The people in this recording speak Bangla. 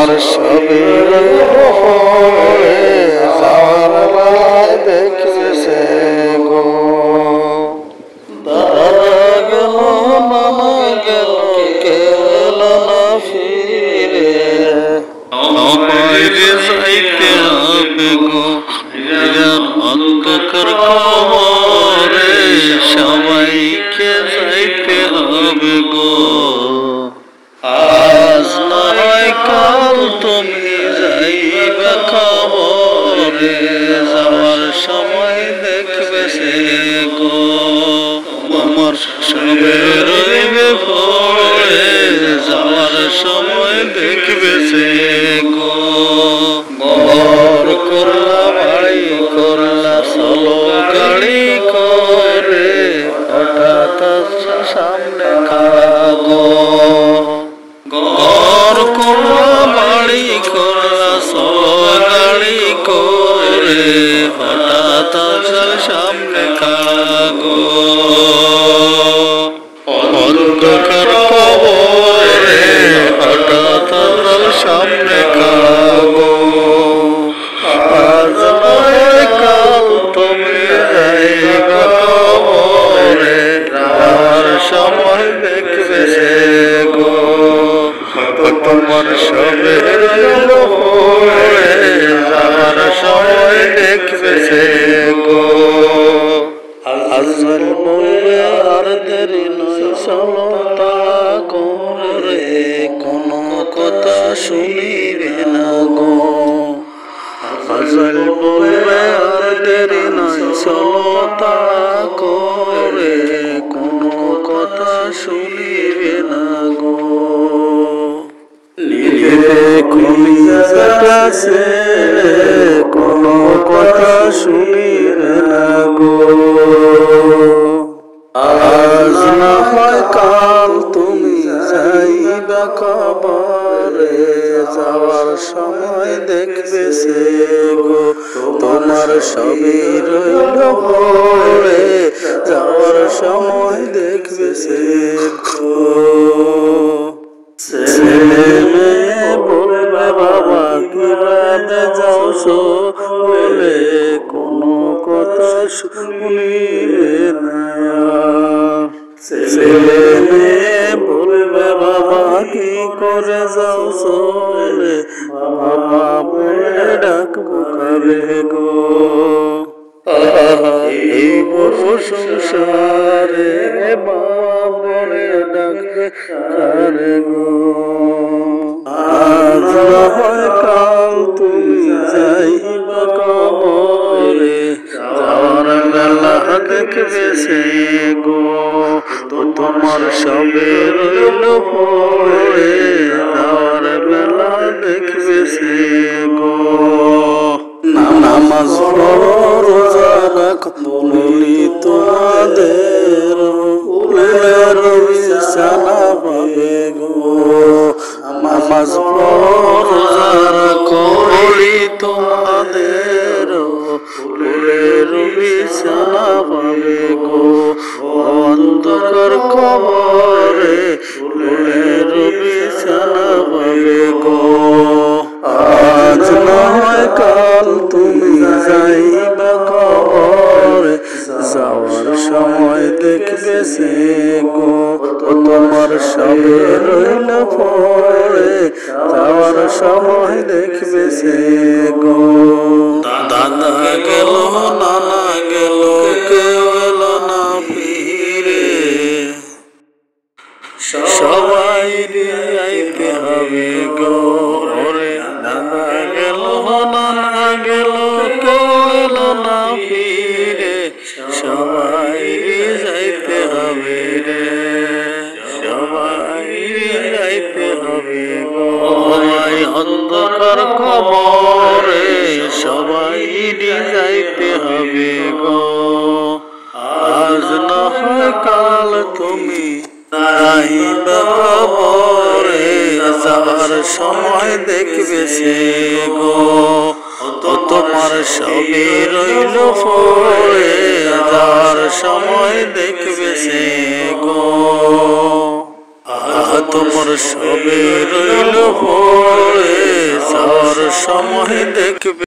তোমার সবে যাওয়ার বেলায় দেখবে সে গো। দাদা গেল মামা গেল কেউ এলো না ফিরে, আমায় যাইতে হবে গো অন্ধকার কবরে, সবাইকে যাইতে হবে গো। আজ নয় কাল তুমি যাইবে কবরে, যাওয়ার সময় দেখবে সে গো। তোমার সবে রইবে পড়ে, যাওয়ার সময় দেখবে সে গো। ঘর করলা বাড়ি করলা চলো গাড়ি করে, হঠাৎ সামনে খাগো। ঘর করলা বাড়ি করলা চলো গাড়ি করে, হঠাৎ সামনে খাগো। অন্ধকার কবরে হঠাৎ সামনে খাগো। আজ নয় কাল তুমি যাইবে কবরে, যাওয়ার সময় দেখবে সে গো। তোমার সবে রইল পড়ে, যাওয়ার সময় দেখবে সে গো। আজল বলবে আর দেরি নয় চলো তাড়া করে, কোনো কথা শুনিবে না গো। আজল বলবে আর দেরি নয় চলো তাড়া করে, কোনো কথা শুনিবে না গো। নিজে খুলিয়াছে কোনো কথা শুনিবে না গো। আজ না হয় কাল তুমি যাইবে কবরে, যাওয়ার সময় দেখবে সে গো। তোমার সবই রইল পড়ে, যাওয়ার সময় দেখবে সে গো। ছেলে মেয়ে বলবে বাবা কি বাদে যাও বলে, কোনো কথা শুনিবে না। ছেলে মেয়ে বলবে বাবা কি করে যাও চলে, বাবা বলে ডাকবো কারে গো। এই বড় সংসারে বাবা বলে ডাকবে কারে গো। আজ না হয় কাল তুমি যাইবে কবরে, যাওয়ার বেলা দেখবে সে গো। তো তোমার সবে রইল পড়ে, যাওয়ার বেলা দেখবে সে গো। নামাজ পড়ো রোজা রাখো বলি তোমাদের, উলের বিছানা পাবে গো। নামাজ পড়ো রোজা রাখো বলি তোমাদের, উলের বিছানা পাবে গো। অন্ধকার কবরে উলের বিছানা পাবে গো। আজ নয় কাল তুমি যাইবে কবরে, যাওয়ার সময় দেখবে সে গো। তোমার সবে রইল পড়ে, যাওয়ার সময় দেখবে সে গো। দাদা গেল নানা গেল কেউ এলো না ফিরে, সবাই আইতে হবে গো। দাদা গেল নানা গেল কেউ এলো না ফিরে, সবাই যাইতে হবে রে, সবাই যাইতে হবে গো। অন্ধকার কবরে সবাই যাইতে হবে গো। আজ না হয় কাল তুমি যাইবে কবরে, যাওয়ার সময় দেখবে সে গো। তোমার সবই রইল পড়ে, যাওয়ার সময় দেখবে সে গো। তোমার সবে রইল পড়ে, সময় দেখবে